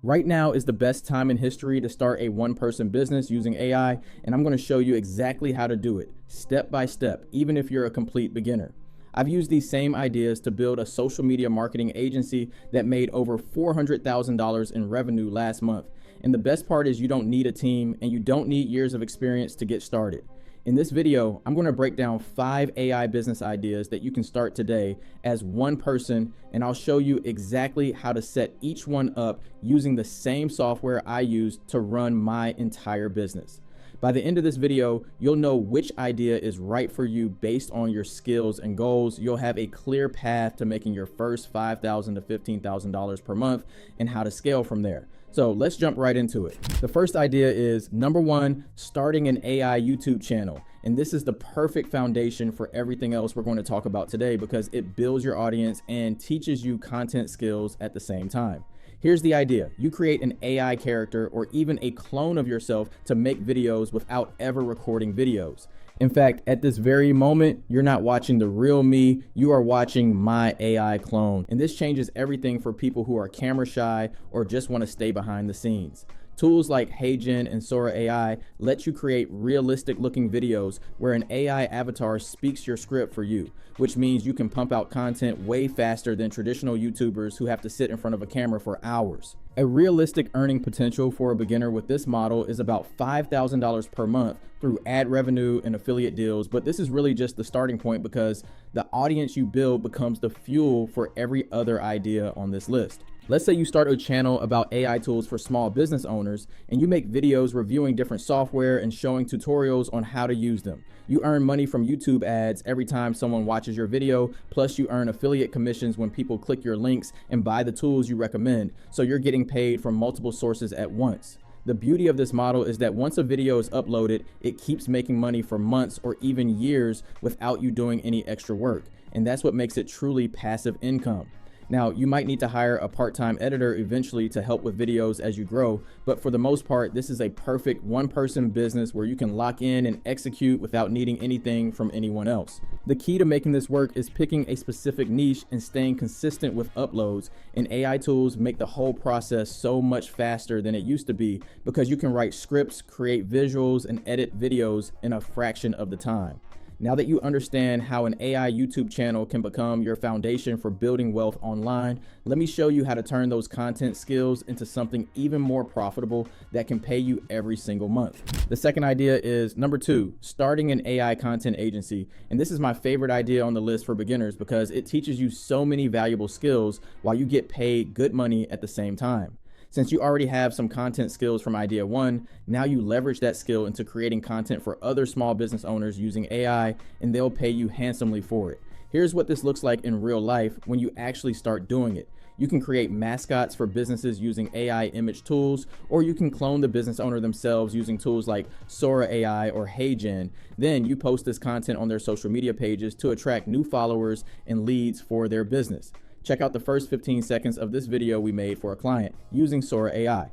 Right now is the best time in history to start a one-person business using AI, and I'm going to show you exactly how to do it, step by step, even if you're a complete beginner. I've used these same ideas to build a social media marketing agency that made over $400,000 in revenue last month. And the best part is you don't need a team and you don't need years of experience to get started. In this video, I'm going to break down 5 AI business ideas that you can start today as one person, and I'll show you exactly how to set each one up using the same software I use to run my entire business. By the end of this video, you'll know which idea is right for you based on your skills and goals. You'll have a clear path to making your first $5,000 to $15,000 per month and how to scale from there. So let's jump right into it. The first idea is, number 1, starting an AI YouTube channel. And this is the perfect foundation for everything else we're going to talk about today because it builds your audience and teaches you content skills at the same time. Here's the idea. You create an AI character or even a clone of yourself to make videos without ever recording videos. In fact, at this very moment, you're not watching the real me, you are watching my AI clone. And this changes everything for people who are camera shy or just want to stay behind the scenes. Tools like HeyGen and Sora AI let you create realistic looking videos where an AI avatar speaks your script for you, which means you can pump out content way faster than traditional YouTubers who have to sit in front of a camera for hours. A realistic earning potential for a beginner with this model is about $5,000 per month through ad revenue and affiliate deals, but this is really just the starting point because the audience you build becomes the fuel for every other idea on this list. Let's say you start a channel about AI tools for small business owners and you make videos reviewing different software and showing tutorials on how to use them. You earn money from YouTube ads every time someone watches your video, plus you earn affiliate commissions when people click your links and buy the tools you recommend, so you're getting paid from multiple sources at once. The beauty of this model is that once a video is uploaded, it keeps making money for months or even years without you doing any extra work, and that's what makes it truly passive income. Now, you might need to hire a part-time editor eventually to help with videos as you grow, but for the most part, this is a perfect one-person business where you can lock in and execute without needing anything from anyone else. The key to making this work is picking a specific niche and staying consistent with uploads, and AI tools make the whole process so much faster than it used to be because you can write scripts, create visuals, and edit videos in a fraction of the time. Now that you understand how an AI YouTube channel can become your foundation for building wealth online, let me show you how to turn those content skills into something even more profitable that can pay you every single month. The second idea is number 2, starting an AI content agency. And this is my favorite idea on the list for beginners because it teaches you so many valuable skills while you get paid good money at the same time. Since you already have some content skills from idea 1, now you leverage that skill into creating content for other small business owners using AI, and they'll pay you handsomely for it. Here's what this looks like in real life when you actually start doing it. You can create mascots for businesses using AI image tools, or you can clone the business owner themselves using tools like Sora AI or HeyGen. Then you post this content on their social media pages to attract new followers and leads for their business. Check out the first 15 seconds of this video we made for a client using Sora AI.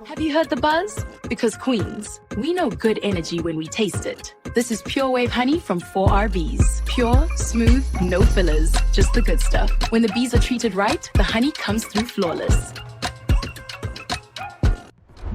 Have you heard the buzz? Because Queens, we know good energy when we taste it. This is Pure Wave honey from 4RBs. Pure, smooth, no fillers, just the good stuff. When the bees are treated right, the honey comes through flawless.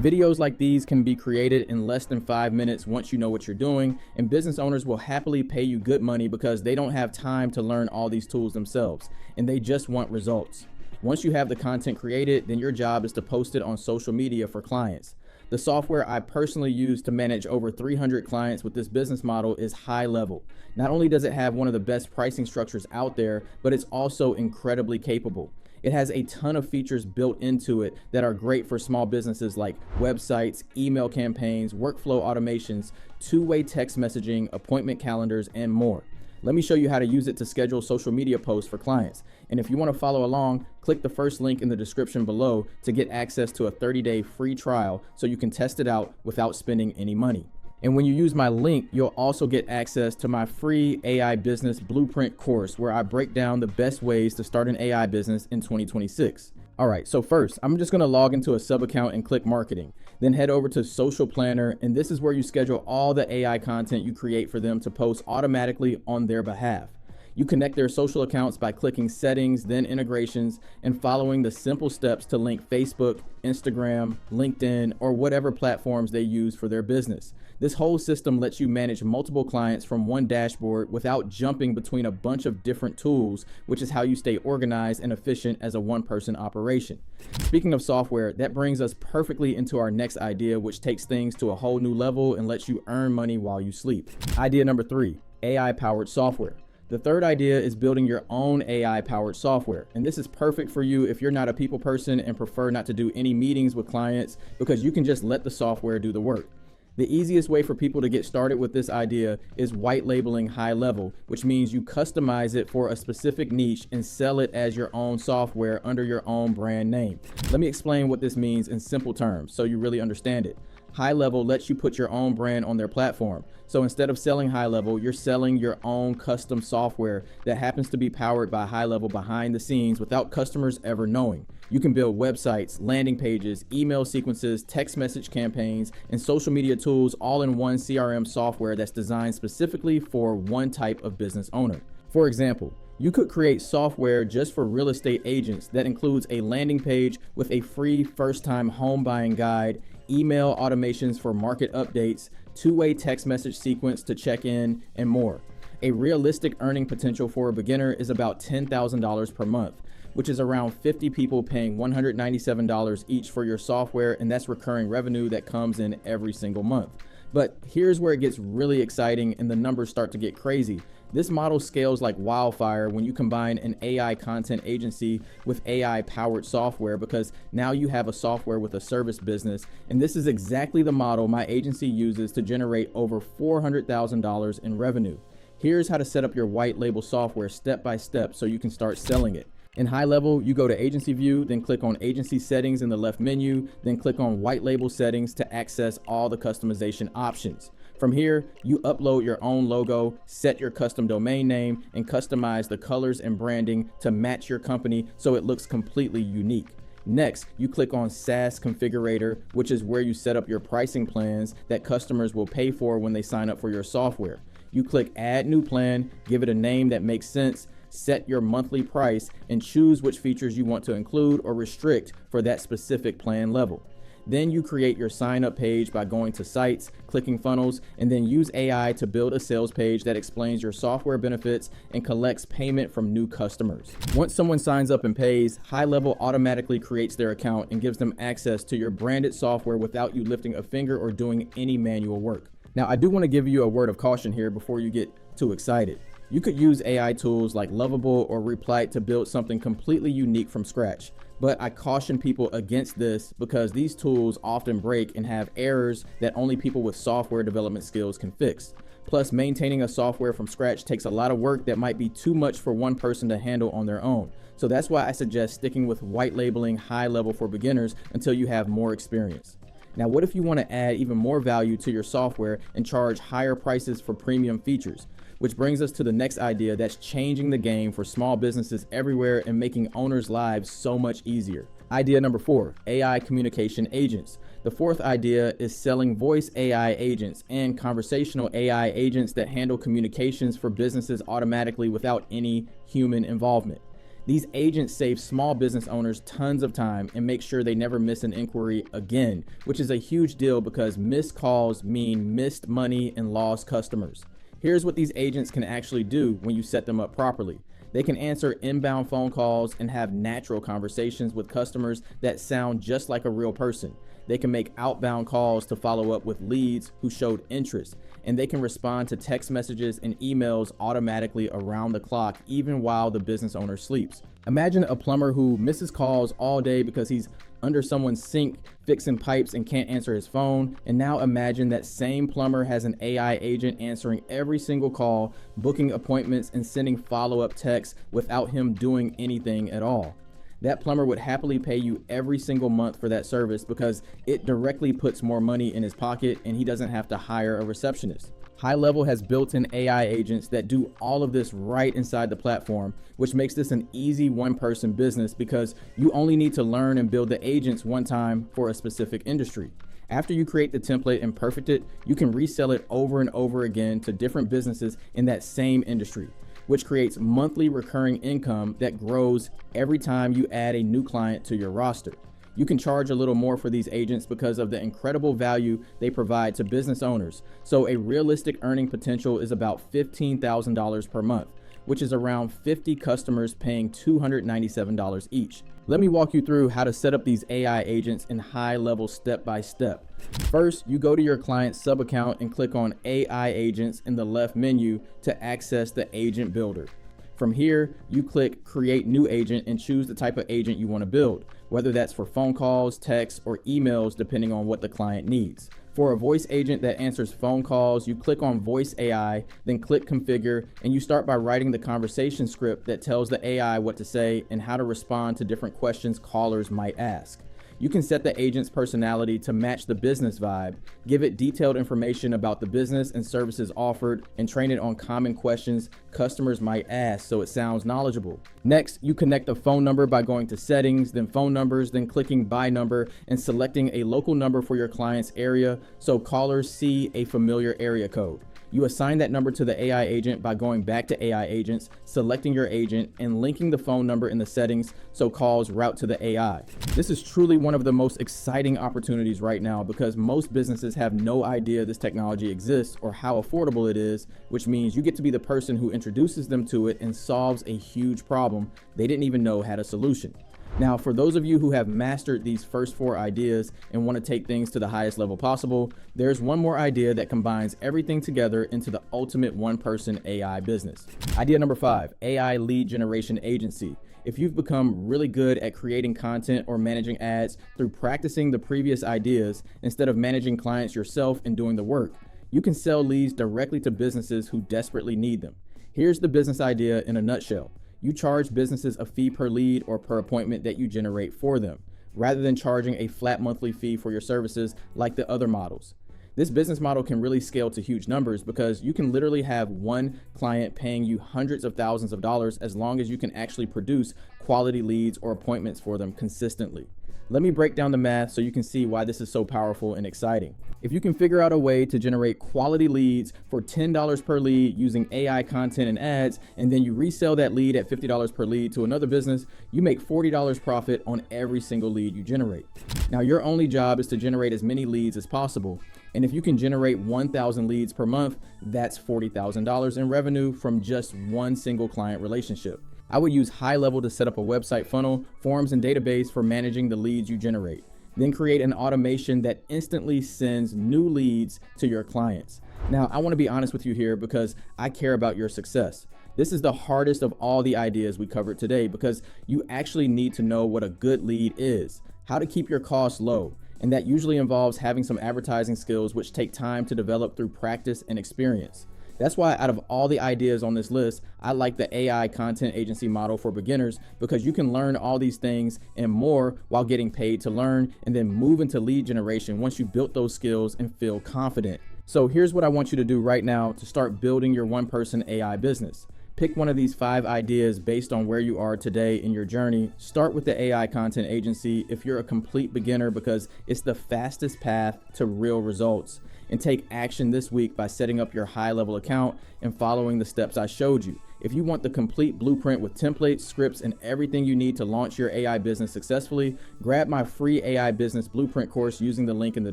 Videos like these can be created in less than 5 minutes once you know what you're doing, and business owners will happily pay you good money because they don't have time to learn all these tools themselves, and they just want results. Once you have the content created, then your job is to post it on social media for clients. The software I personally use to manage over 300 clients with this business model is HighLevel. Not only does it have one of the best pricing structures out there, but it's also incredibly capable. It has a ton of features built into it that are great for small businesses like websites, email campaigns, workflow automations, two-way text messaging, appointment calendars, and more. Let me show you how to use it to schedule social media posts for clients. And if you want to follow along, click the first link in the description below to get access to a 30-day free trial so you can test it out without spending any money. And when you use my link, you'll also get access to my free AI business blueprint course where I break down the best ways to start an AI business in 2026. All right, so first, I'm just gonna log into a sub account and click marketing. Then head over to Social Planner, and this is where you schedule all the AI content you create for them to post automatically on their behalf. You connect their social accounts by clicking settings, then integrations, and following the simple steps to link Facebook, Instagram, LinkedIn, or whatever platforms they use for their business. This whole system lets you manage multiple clients from one dashboard without jumping between a bunch of different tools, which is how you stay organized and efficient as a one-person operation. Speaking of software, that brings us perfectly into our next idea, which takes things to a whole new level and lets you earn money while you sleep. Idea number 3, AI-powered software. The third idea is building your own AI-powered software. And this is perfect for you if you're not a people person and prefer not to do any meetings with clients, because you can just let the software do the work. The easiest way for people to get started with this idea is white labeling HighLevel, which means you customize it for a specific niche and sell it as your own software under your own brand name. Let me explain what this means in simple terms so you really understand it. HighLevel lets you put your own brand on their platform. So instead of selling HighLevel, you're selling your own custom software that happens to be powered by HighLevel behind the scenes without customers ever knowing. You can build websites, landing pages, email sequences, text message campaigns, and social media tools all in one CRM software that's designed specifically for one type of business owner. For example, you could create software just for real estate agents that includes a landing page with a free first-time home buying guide, email automations for market updates, two-way text message sequence to check in, and more. A realistic earning potential for a beginner is about $10,000 per month, which is around 50 people paying $197 each for your software, and that's recurring revenue that comes in every single month. But here's where it gets really exciting and the numbers start to get crazy. This model scales like wildfire when you combine an AI content agency with AI powered software, because now you have a software with a service business. And this is exactly the model my agency uses to generate over $400,000 in revenue. Here's how to set up your white label software step by step so you can start selling it. In HighLevel, you go to Agency View, then click on Agency Settings in the left menu, then click on White Label Settings to access all the customization options. From here, you upload your own logo, set your custom domain name, and customize the colors and branding to match your company so it looks completely unique. Next, you click on SaaS Configurator, which is where you set up your pricing plans that customers will pay for when they sign up for your software. You click Add New Plan, give it a name that makes sense, set your monthly price, and choose which features you want to include or restrict for that specific plan level. Then you create your sign up page by going to sites, clicking funnels, and then use AI to build a sales page that explains your software benefits and collects payment from new customers. Once someone signs up and pays, HighLevel automatically creates their account and gives them access to your branded software without you lifting a finger or doing any manual work. Now, I do want to give you a word of caution here before you get too excited. You could use AI tools like Lovable or Reply to build something completely unique from scratch. But I caution people against this because these tools often break and have errors that only people with software development skills can fix. Plus, maintaining a software from scratch takes a lot of work that might be too much for one person to handle on their own. So that's why I suggest sticking with white labeling HighLevel for beginners until you have more experience. Now, what if you want to add even more value to your software and charge higher prices for premium features? Which brings us to the next idea that's changing the game for small businesses everywhere and making owners' lives so much easier. Idea number 4, AI communication agents. The fourth idea is selling voice AI agents and conversational AI agents that handle communications for businesses automatically without any human involvement. These agents save small business owners tons of time and make sure they never miss an inquiry again, which is a huge deal because missed calls mean missed money and lost customers. Here's what these agents can actually do when you set them up properly. They can answer inbound phone calls and have natural conversations with customers that sound just like a real person. They can make outbound calls to follow up with leads who showed interest, and they can respond to text messages and emails automatically around the clock, even while the business owner sleeps. Imagine a plumber who misses calls all day because he's under someone's sink fixing pipes and can't answer his phone. And now imagine that same plumber has an AI agent answering every single call, booking appointments, and sending follow-up texts without him doing anything at all. That plumber would happily pay you every single month for that service because it directly puts more money in his pocket and he doesn't have to hire a receptionist. HighLevel has built-in AI agents that do all of this right inside the platform, which makes this an easy one-person business because you only need to learn and build the agents one time for a specific industry. After you create the template and perfect it, you can resell it over and over again to different businesses in that same industry, which creates monthly recurring income that grows every time you add a new client to your roster. You can charge a little more for these agents because of the incredible value they provide to business owners. So a realistic earning potential is about $15,000 per month, which is around 50 customers paying $297 each. Let me walk you through how to set up these AI agents in HighLevel step by step. First, you go to your client's sub account and click on AI agents in the left menu to access the agent builder. From here, you click create new agent and choose the type of agent you want to build, whether that's for phone calls, texts, or emails, depending on what the client needs. For a voice agent that answers phone calls, you click on Voice AI, then click Configure, and you start by writing the conversation script that tells the AI what to say and how to respond to different questions callers might ask. You can set the agent's personality to match the business vibe, give it detailed information about the business and services offered, and train it on common questions customers might ask so it sounds knowledgeable. Next, you connect the phone number by going to Settings, then Phone Numbers, then clicking By Number and selecting a local number for your client's area so callers see a familiar area code. You assign that number to the AI agent by going back to AI agents, selecting your agent, and linking the phone number in the settings so calls route to the AI. This is truly one of the most exciting opportunities right now because most businesses have no idea this technology exists or how affordable it is, which means you get to be the person who introduces them to it and solves a huge problem they didn't even know had a solution. Now, for those of you who have mastered these first 4 ideas and want to take things to the highest level possible, there's one more idea that combines everything together into the ultimate one-person AI business. Idea number 5, AI lead generation agency. If you've become really good at creating content or managing ads through practicing the previous ideas instead of managing clients yourself and doing the work, you can sell leads directly to businesses who desperately need them. Here's the business idea in a nutshell. You charge businesses a fee per lead or per appointment that you generate for them, rather than charging a flat monthly fee for your services like the other models. This business model can really scale to huge numbers because you can literally have one client paying you hundreds of thousands of dollars as long as you can actually produce quality leads or appointments for them consistently. Let me break down the math so you can see why this is so powerful and exciting. If you can figure out a way to generate quality leads for $10 per lead using AI content and ads, and then you resell that lead at $50 per lead to another business, you make $40 profit on every single lead you generate. Now, your only job is to generate as many leads as possible. And if you can generate 1,000 leads per month, that's $40,000 in revenue from just one single client relationship. I would use HighLevel to set up a website funnel, forms, and database for managing the leads you generate. Then create an automation that instantly sends new leads to your clients. Now, I want to be honest with you here because I care about your success. This is the hardest of all the ideas we covered today because you actually need to know what a good lead is, how to keep your costs low, and that usually involves having some advertising skills which take time to develop through practice and experience. That's why out of all the ideas on this list, I like the AI content agency model for beginners because you can learn all these things and more while getting paid to learn and then move into lead generation once you built those skills and feel confident. So here's what I want you to do right now to start building your one-person AI business. Pick one of these 5 ideas based on where you are today in your journey. Start with the AI content agency if you're a complete beginner because it's the fastest path to real results. And take action this week by setting up your HighLevel account and following the steps I showed you. If you want the complete blueprint with templates, scripts, and everything you need to launch your AI business successfully, grab my free AI business blueprint course using the link in the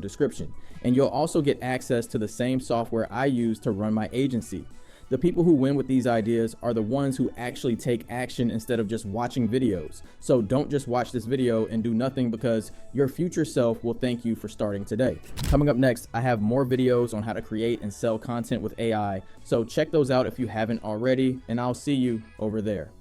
description. And you'll also get access to the same software I use to run my agency. The people who win with these ideas are the ones who actually take action instead of just watching videos. So don't just watch this video and do nothing because your future self will thank you for starting today. Coming up next, I have more videos on how to create and sell content with AI. So check those out if you haven't already, and I'll see you over there.